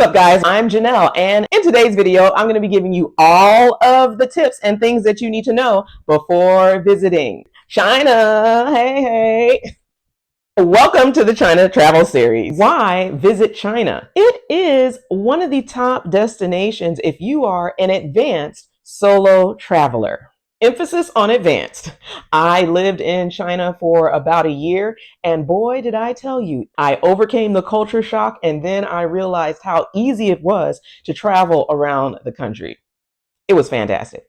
up, guys? I'm Janelle, and in today's video, I'm going to be giving you all of the tips and things that you need to know before visiting China. Hey. Welcome to the China Travel Series. Why visit China? It is one of the top destinations if you are an advanced solo traveler. Emphasis on advanced. I lived in China for about a year, and boy, did I tell you, I overcame the culture shock, and then I realized how easy it was to travel around the country. It was fantastic.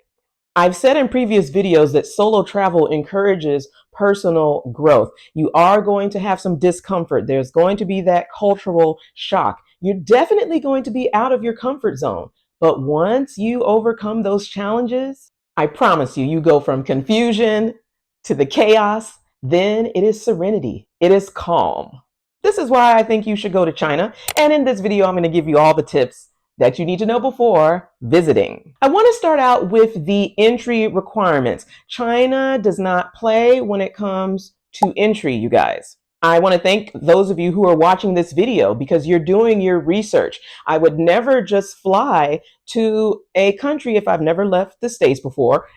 I've said in previous videos that solo travel encourages personal growth. You are going to have some discomfort. There's going to be that cultural shock. You're definitely going to be out of your comfort zone. But once you overcome those challenges, I promise you, you go from confusion to the chaos, then it is serenity. It is calm. This is why I think you should go to China. And in this video, I'm going to give you all the tips that you need to know before visiting. I want to start out with the entry requirements. China does not play when it comes to entry, you guys. I want to thank those of you who are watching this video because you're doing your research. I would never just fly to a country if I've never left the States before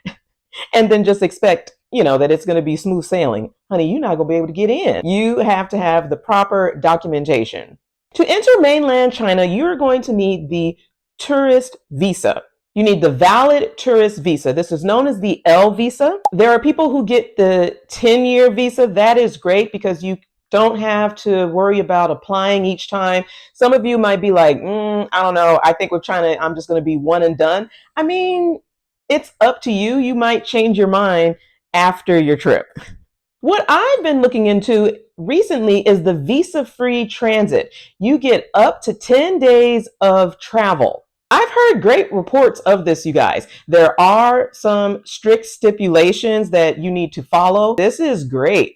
and then just expect, that it's going to be smooth sailing. Honey, you're not going to be able to get in. You have to have the proper documentation. To enter mainland China, you're going to need the tourist visa. You need the valid tourist visa. This is known as the L visa. There are people who get the 10-year visa. That is great because you don't have to worry about applying each time. Some of you might be like, I don't know. I think with China, I'm just going to be one and done. I mean, it's up to you. You might change your mind after your trip. What I've been looking into recently is the visa-free transit. You get up to 10 days of travel. I've heard great reports of this, you guys. There are some strict stipulations that you need to follow. This is great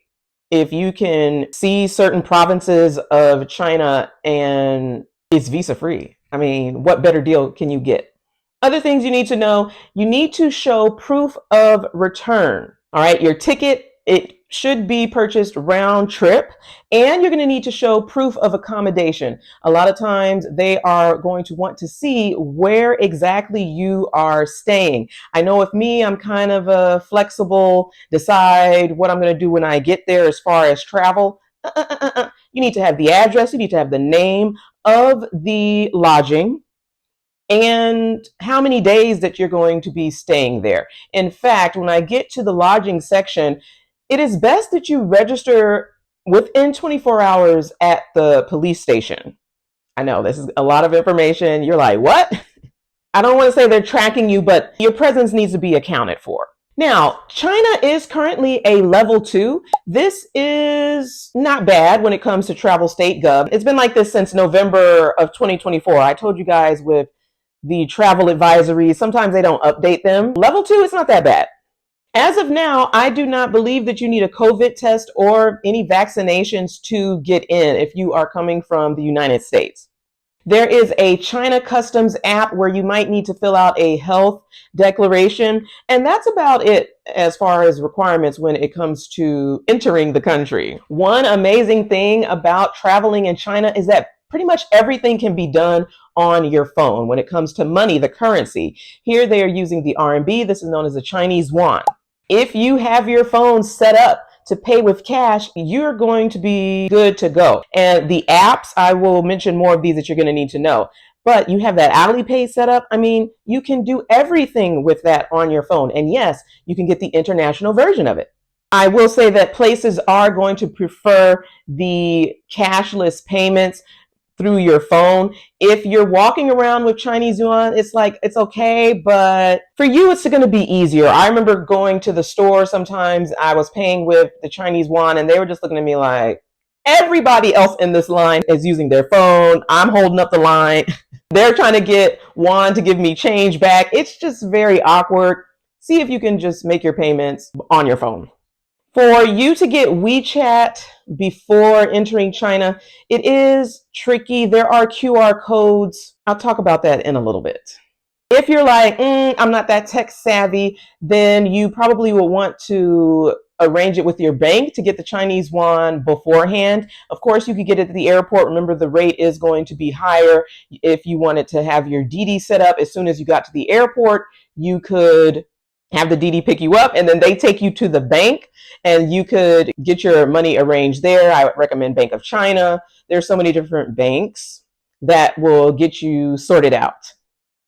if you can see certain provinces of China and it's visa-free. I mean, what better deal can you get? Other things you need to know, you need to show proof of return. All right, your ticket, it should be purchased round trip, and you're going to need to show proof of accommodation. A lot of times they are going to want to see where exactly you are staying. I know with me, I'm kind of a flexible, decide what I'm going to do when I get there as far as travel. You need to have the address, you need to have the name of the lodging, and how many days that you're going to be staying there. In fact, when I get to the lodging section, it is best that you register within 24 hours at the police station. I know this is a lot of information. You're like, what? I don't want to say they're tracking you, but your presence needs to be accounted for. Now, China is currently a level 2. This is not bad when it comes to travel state gov. It's been like this since November of 2024. I told you guys with the travel advisories, sometimes they don't update them. Level 2, it's not that bad. As of now, I do not believe that you need a COVID test or any vaccinations to get in if you are coming from the United States. There is a China Customs app where you might need to fill out a health declaration, and that's about it as far as requirements when it comes to entering the country. One amazing thing about traveling in China is that pretty much everything can be done on your phone when it comes to money, the currency. Here they are using the RMB. This is known as the Chinese yuan. If you have your phone set up to pay with cash, you're going to be good to go. And the apps, I will mention more of these that you're going to need to know. But you have that Alipay set up. I mean, you can do everything with that on your phone. And yes, you can get the international version of it. I will say that places are going to prefer the cashless payments through your phone. If you're walking around with Chinese yuan, it's like, it's okay, but for you, it's going to be easier. I remember going to the store sometimes, I was paying with the Chinese yuan, and they were just looking at me like, everybody else in this line is using their phone. I'm holding up the line. They're trying to get yuan to give me change back. It's just very awkward. See if you can just make your payments on your phone. For you to get WeChat before entering China, it is tricky. There are QR codes. I'll talk about that in a little bit. If you're like, I'm not that tech savvy, then you probably will want to arrange it with your bank to get the Chinese yuan beforehand. Of course, you could get it at the airport. Remember, the rate is going to be higher. If you wanted to have your DD set up as soon as you got to the airport, you could have the DD pick you up and then they take you to the bank and you could get your money arranged there. I would recommend Bank of China. There's so many different banks that will get you sorted out.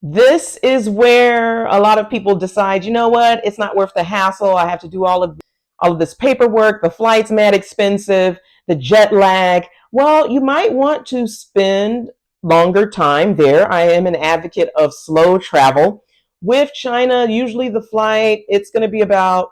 This is where a lot of people decide, you know what, it's not worth the hassle. I have to do all of this paperwork. The flight's mad expensive, the jet lag. Well, you might want to spend longer time there. I am an advocate of slow travel. With China, usually the flight, it's going to be about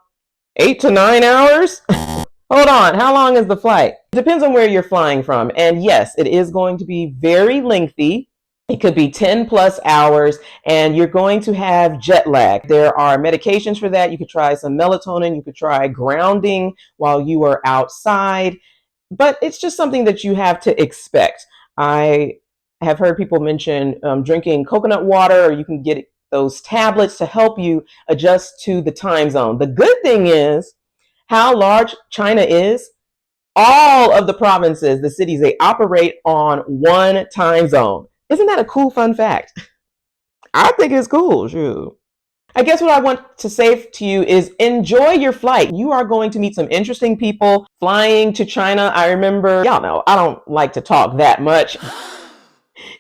8 to 9 hours. Hold on, how long is the flight? It depends on where you're flying from. And yes, it is going to be very lengthy. It could be 10 plus hours and you're going to have jet lag. There are medications for that. You could try some melatonin. You could try grounding while you are outside, but it's just something that you have to expect. I have heard people mention drinking coconut water, or you can get those tablets to help you adjust to the time zone. The good thing is how large China is. All of the provinces, the cities, they operate on one time zone. Isn't that a cool fun fact? I think it's cool. Shoot. I guess what I want to say to you is enjoy your flight. You are going to meet some interesting people flying to China. I remember, y'all know, I don't like to talk that much.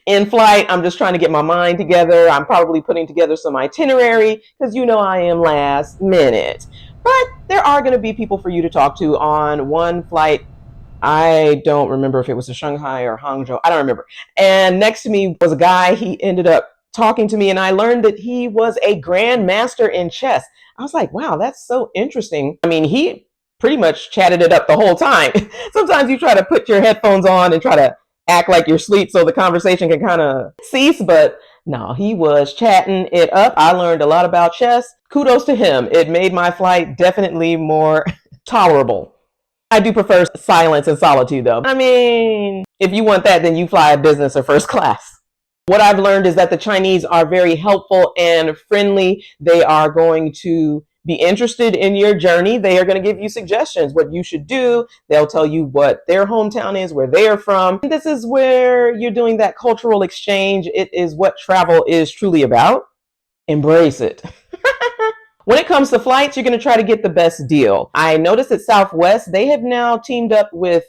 In flight, I'm just trying to get my mind together. I'm probably putting together some itinerary because you know I am last minute. But there are going to be people for you to talk to on one flight. I don't remember if it was to Shanghai or Hangzhou. I don't remember. And next to me was a guy. He ended up talking to me, and I learned that he was a grandmaster in chess. I was like, wow, that's so interesting. I mean, he pretty much chatted it up the whole time. Sometimes you try to put your headphones on and try to act like you're asleep so the conversation can kind of cease, but no, he was chatting it up. I learned a lot about chess. Kudos to him. It made my flight definitely more tolerable. I do prefer silence and solitude, though. I mean, if you want that, then you fly business or first class. What I've learned is that the Chinese are very helpful and friendly. They are going to be interested in your journey. They are going to give you suggestions, what you should do. They'll tell you what their hometown is, where they are from. This is where you're doing that cultural exchange. It is what travel is truly about. Embrace it. When it comes to flights, you're going to try to get the best deal. I noticed at Southwest, they have now teamed up with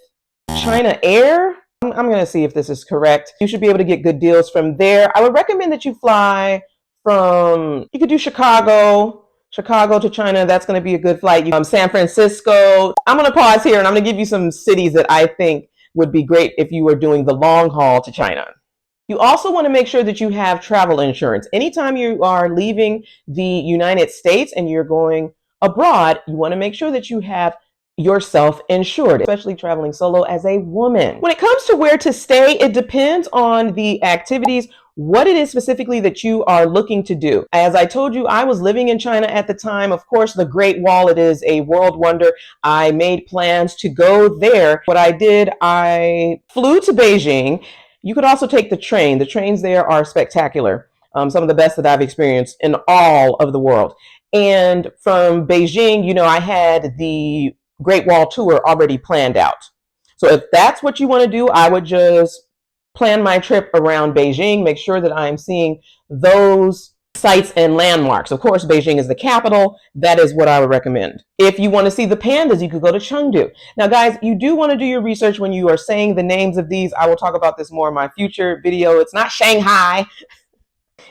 China Air. I'm going to see if this is correct. You should be able to get good deals from there. I would recommend that you fly from, you could do Chicago to China. That's going to be a good flight. San Francisco. I'm going to pause here and I'm going to give you some cities that I think would be great if you were doing the long haul to China. You also want to make sure that you have travel insurance. Anytime you are leaving the United States and you're going abroad, you want to make sure that you have yourself insured, especially traveling solo as a woman. When it comes to where to stay, it depends on the activities, what it is specifically that you are looking to do. As I told you, I was living in China at the time. Of course, the Great Wall, it is a world wonder. I made plans to go there. What I did, I flew to Beijing. You could also take the train. The trains there are spectacular. Some of the best that I've experienced in all of the world. And from Beijing, you know, I had the Great Wall tour already planned out. So if that's what you want to do, I would just plan my trip around Beijing, make sure that I'm seeing those sites and landmarks. Of course, Beijing is the capital. That is what I would recommend. If you want to see the pandas, you could go to Chengdu. Now, guys, you do want to do your research when you are saying the names of these. I will talk about this more in my future video. It's not Shanghai.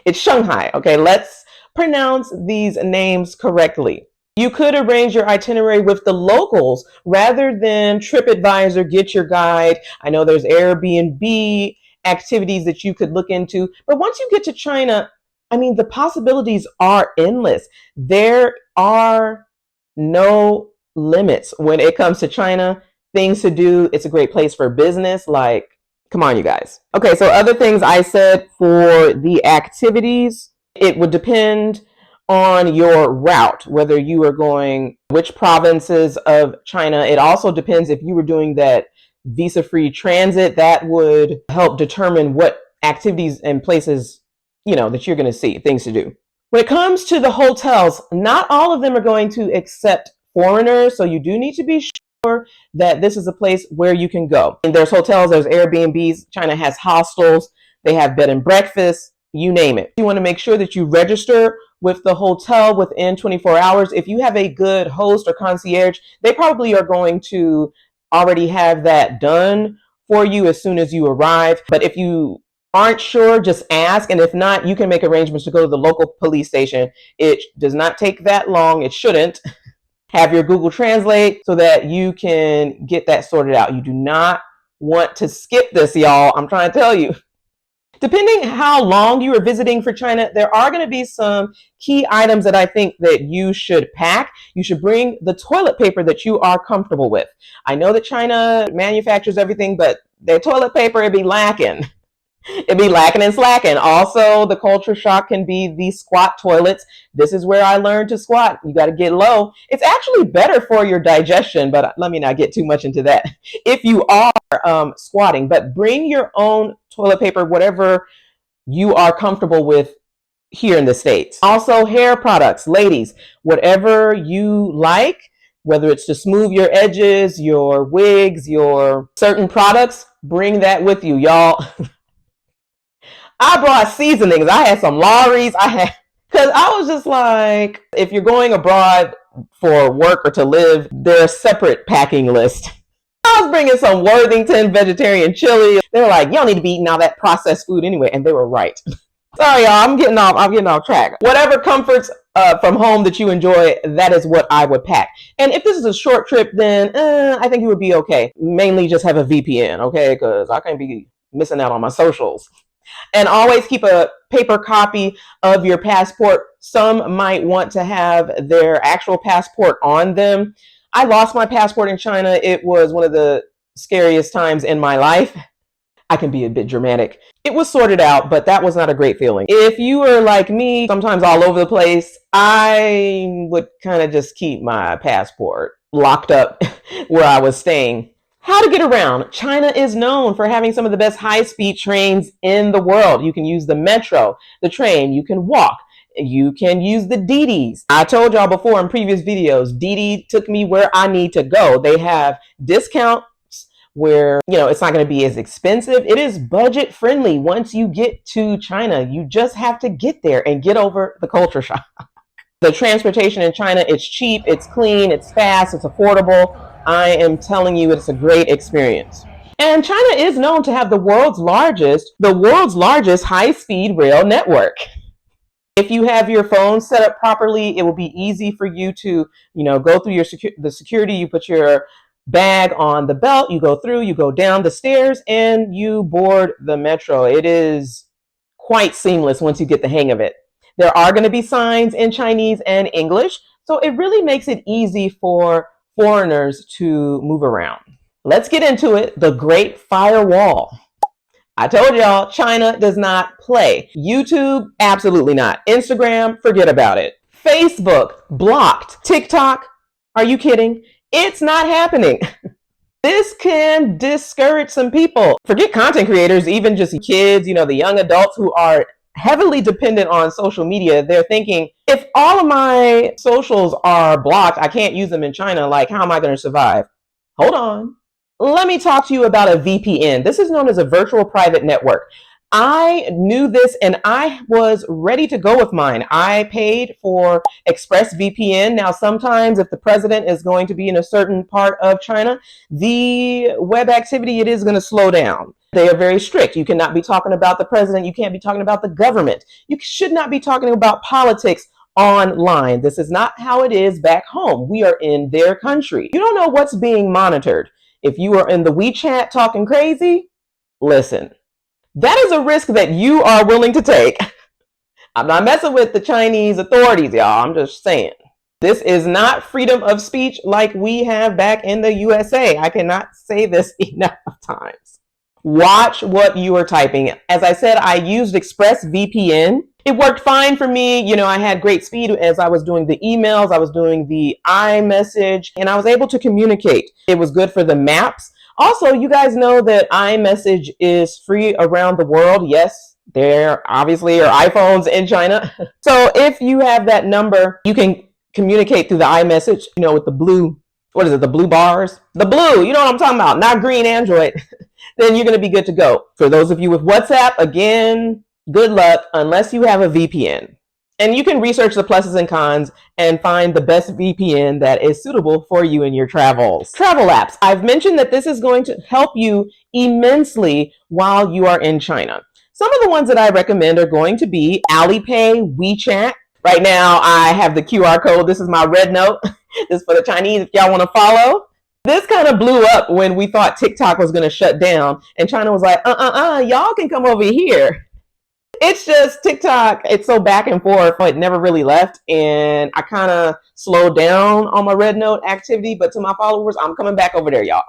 It's Shanghai. Okay, let's pronounce these names correctly. You could arrange your itinerary with the locals rather than TripAdvisor, Get Your Guide. I know there's Airbnb activities that you could look into. But once you get to China, I mean, the possibilities are endless. There are no limits when it comes to China. Things to do. It's a great place for business. Like, come on, you guys. Okay, so other things I said for the activities, it would depend on your route, whether you are going which provinces of China. It also depends if you were doing that visa-free transit. That would help determine what activities and places that you're going to see, things to do. When it comes to the hotels, not all of them are going to accept foreigners, so you do need to be sure that this is a place where you can go. And there's hotels, there's Airbnbs, China has hostels, they have bed and breakfast, you name it. You want to make sure that you register with the hotel within 24 hours. If you have a good host or concierge, they probably are going to already have that done for you as soon as you arrive. But if you aren't sure, just ask. And if not, you can make arrangements to go to the local police station. It does not take that long. It shouldn't. Have your Google Translate so that you can get that sorted out. You do not want to skip this, y'all. I'm trying to tell you. Depending how long you are visiting for China, there are going to be some key items that I think that you should pack. You should bring the toilet paper that you are comfortable with. I know that China manufactures everything, but their toilet paper, it'd be lacking. It'd be lacking and slacking. Also, the culture shock can be the squat toilets. This is where I learned to squat. You got to get low. It's actually better for your digestion, but let me not get too much into that if you are squatting. But bring your own toilet paper, whatever you are comfortable with here in the States. Also, hair products. Ladies, whatever you like, whether it's to smooth your edges, your wigs, your certain products, bring that with you, y'all. I brought seasonings. I had some Lawry's. Because I was just like, if you're going abroad for work or to live, there's a separate packing list. I was bringing some Worthington vegetarian chili. They were like, you don't need to be eating all that processed food anyway. And they were right. Sorry, y'all. I'm getting off track. Whatever comforts from home that you enjoy, that is what I would pack. And if this is a short trip, then I think you would be okay. Mainly just have a VPN, okay? Because I can't be missing out on my socials. And always keep a paper copy of your passport. Some might want to have their actual passport on them. I lost my passport in China. It was one of the scariest times in my life. I can be a bit dramatic. It was sorted out, but that was not a great feeling. If you were like me, sometimes all over the place, I would kind of just keep my passport locked up where I was staying. How to get around. China is known for having some of the best high-speed trains in the world. You can use the metro, the train, you can walk, you can use the Didis. I told y'all before in previous videos, Didi took me where I need to go. They have discounts where, it's not going to be as expensive. It is budget friendly. Once you get to China, you just have to get there and get over the culture shock. The transportation in China, it's cheap, it's clean, it's fast, it's affordable. I am telling you, it's a great experience. And China is known to have the world's largest high-speed rail network. If you have your phone set up properly, it will be easy for you to, go through the security. You put your bag on the belt, you go through, you go down the stairs, and you board the metro. It is quite seamless once you get the hang of it. There are going to be signs in Chinese and English, so it really makes it easy for foreigners to move around. Let's get into it. The Great Firewall. I told y'all, China does not play. YouTube, absolutely not. Instagram, forget about it. Facebook, blocked. TikTok, are you kidding? It's not happening. This can discourage some people. Forget content creators, even just kids, the young adults who are heavily dependent on social media. They're thinking, if all of my socials are blocked, I can't use them in China, like how am I going to survive? Hold on. Let me talk to you about a VPN. This is known as a virtual private network. I knew this and I was ready to go with mine. I paid for ExpressVPN. Now, sometimes if the president is going to be in a certain part of China, the web activity, it is going to slow down. They are very strict. You cannot be talking about the president. You can't be talking about the government. You should not be talking about politics online. This is not how it is back home. We are in their country. You don't know what's being monitored. If you are in the WeChat talking crazy, listen. That is a risk that you are willing to take. I'm not messing with the Chinese authorities, y'all. I'm just saying. This is not freedom of speech like we have back in the USA. I cannot say this enough times. Watch what you are typing. As I said, I used ExpressVPN. It worked fine for me. I had great speed as I was doing the emails. I was doing the iMessage, and I was able to communicate. It was good for the maps. Also, you guys know that iMessage is free around the world. Yes, There obviously are iPhones in China. So if you have that number, you can communicate through the iMessage, with the blue, what is it, the blue bars? The blue, you know what I'm talking about, not green Android. Then you're going to be good to go. For those of you with WhatsApp, again, good luck unless you have a VPN. And you can research the pluses and cons and find the best VPN that is suitable for you in your travels. Travel apps. I've mentioned that this is going to help you immensely while you are in China. Some of the ones that I recommend are going to be Alipay, WeChat. Right now, I have the QR code. This is my red note. This is for the Chinese if y'all want to follow. This kind of blew up when we thought TikTok was going to shut down. And China was like, y'all can come over here. It's just TikTok, it's so back and forth. It never really left. And I kind of slowed down on my Red Note activity. But to my followers, I'm coming back over there, y'all.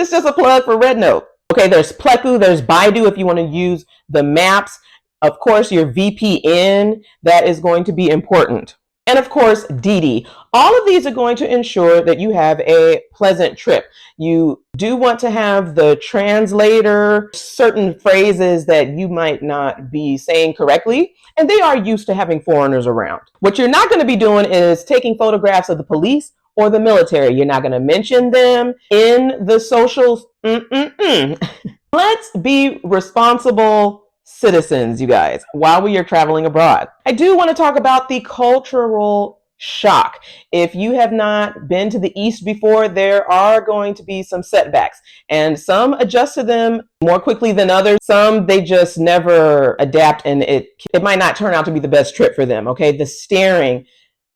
It's just a plug for Red Note. Okay, there's Pleku, there's Baidu if you want to use the maps. Of course, your VPN, that is going to be important. And of course, Didi. All of these are going to ensure that you have a pleasant trip. You do want to have the translator, certain phrases that you might not be saying correctly, and they are used to having foreigners around. What you're not going to be doing is taking photographs of the police or the military. You're not going to mention them in the socials. Let's be responsible citizens, you guys, while we are traveling abroad. I do want to talk about the cultural shock. If you have not been to the East before, there are going to be some setbacks, and some adjust to them more quickly than others. Some, they just never adapt, and it might not turn out to be the best trip for them. Okay, the staring,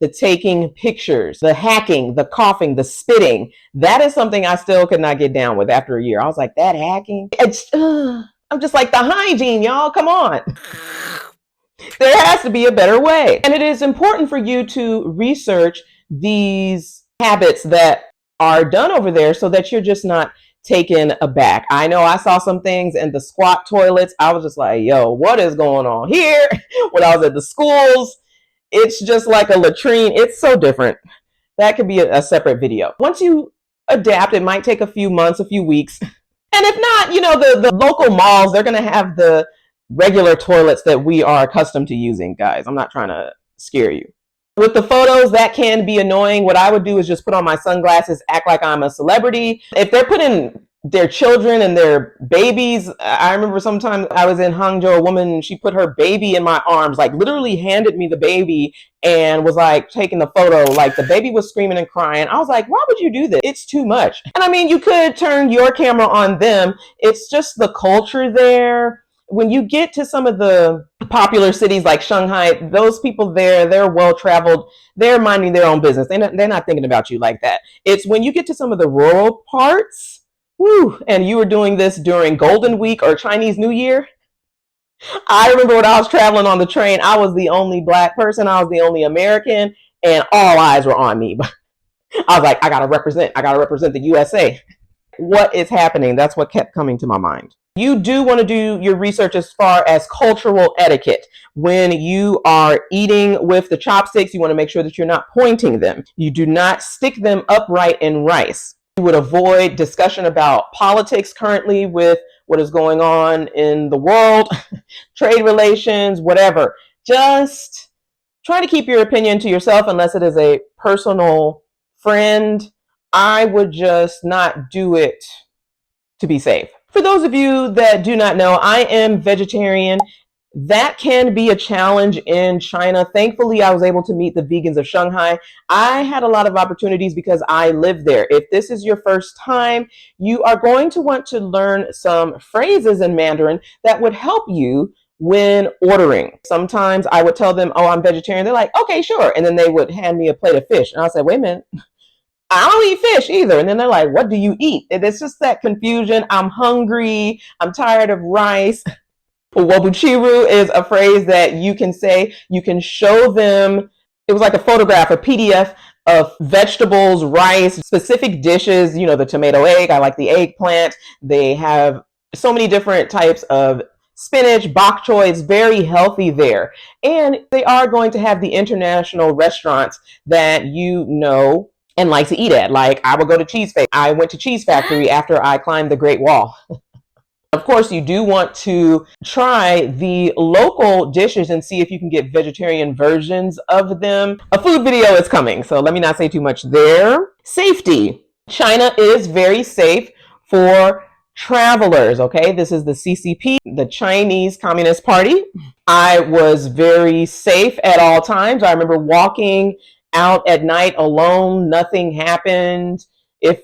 the taking pictures, the hacking, the coughing, the spitting, that is something I still could not get down with after a year. I was like, that hacking? I'm just like, the hygiene, y'all, come on. There has to be a better way. And it is important for you to research these habits that are done over there so that you're just not taken aback. I know I saw some things in the squat toilets. I was just like, yo, what is going on here? When I was at the schools, it's just like a latrine. It's so different. That could be a separate video. Once you adapt, it might take a few months, a few weeks. And if not, the local malls, they're going to have the regular toilets that we are accustomed to using, guys. I'm not trying to scare you. With the photos, that can be annoying. What I would do is just put on my sunglasses, act like I'm a celebrity. If they're putting their children and their babies, I remember sometime I was in Hangzhou, a woman, she put her baby in my arms, like literally handed me the baby and was like taking the photo. Like the baby was screaming and crying. I was like, why would you do this? It's too much. And I mean, you could turn your camera on them. It's just the culture there. When you get to some of the popular cities like Shanghai, those people there, they're well-traveled. They're minding their own business. They're not thinking about you like that. It's when you get to some of the rural parts, and you were doing this during Golden Week or Chinese New Year. I remember when I was traveling on the train, I was the only Black person. I was the only American, and all eyes were on me. I was like, I gotta represent the USA. What is happening? That's what kept coming to my mind. You do want to do your research as far as cultural etiquette. When you are eating with the chopsticks, you want to make sure that you're not pointing them. You do not stick them upright in rice. You would avoid discussion about politics currently with what is going on in the world, trade relations, whatever. Just try to keep your opinion to yourself unless it is a personal friend. I would just not do it to be safe. For those of you that do not know, I am vegetarian. That can be a challenge in China. Thankfully, I was able to meet the vegans of Shanghai. I had a lot of opportunities because I lived there. If this is your first time, you are going to want to learn some phrases in Mandarin that would help you when ordering. Sometimes I would tell them, oh, I'm vegetarian. They're like, okay, sure. And then they would hand me a plate of fish. And I said, wait a minute. I don't eat fish either. And then they're like, what do you eat? And it's just that confusion. I'm hungry. I'm tired of rice. Wobuchiru is a phrase that you can say. You can show them. It was like a photograph, a PDF of vegetables, rice, specific dishes, the tomato egg. I like the eggplant. They have so many different types of spinach, bok choy. It's very healthy there. And they are going to have the international restaurants that and like to eat at. Like I would go to Cheese Factory. I went to Cheese Factory after I climbed the Great Wall. Of course, you do want to try the local dishes and see if you can get vegetarian versions of them. A food video is coming, so let me not say too much there. Safety. China is very safe for travelers, okay? This is the CCP, the Chinese Communist Party. I was very safe at all times. I remember walking out at night alone, nothing happened. If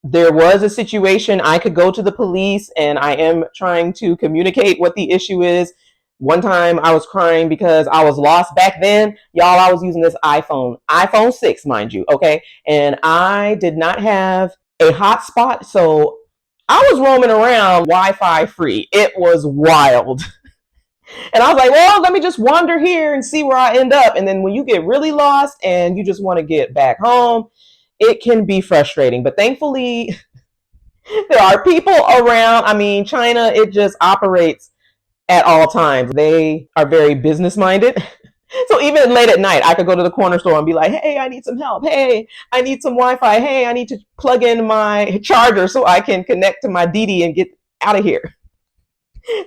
there was a situation, I could go to the police, and I am trying to communicate what the issue is. One time I was crying because I was lost back then. Y'all, I was using this iPhone 6, mind you, okay? And I did not have a hotspot, so I was roaming around Wi-Fi free. It was wild. And I was like, well, let me just wander here and see where I end up. And then when you get really lost and you just want to get back home, it can be frustrating. But thankfully, there are people around. I mean, China, it just operates at all times. They are very business minded. So even late at night, I could go to the corner store and be like, hey, I need some help. Hey, I need some Wi-Fi. Hey, I need to plug in my charger so I can connect to my DD and get out of here.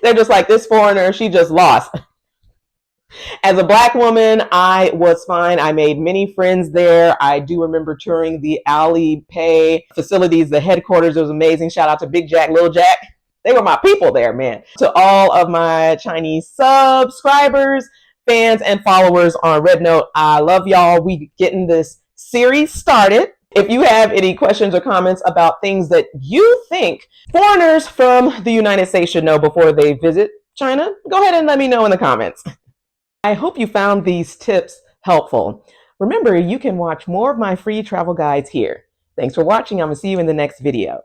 They're just like, this foreigner, she just lost. As a Black woman, I was fine. I made many friends there. I do remember touring the Alipay facilities, the headquarters. It was amazing. Shout out to Big Jack, Little Jack. They were my people there, man. To all of my Chinese subscribers, fans, and followers on Red Note, I love y'all. We getting this series started. If you have any questions or comments about things that you think foreigners from the United States should know before they visit China, go ahead and let me know in the comments. I hope you found these tips helpful. Remember, you can watch more of my free travel guides here. Thanks for watching. I'm going to see you in the next video.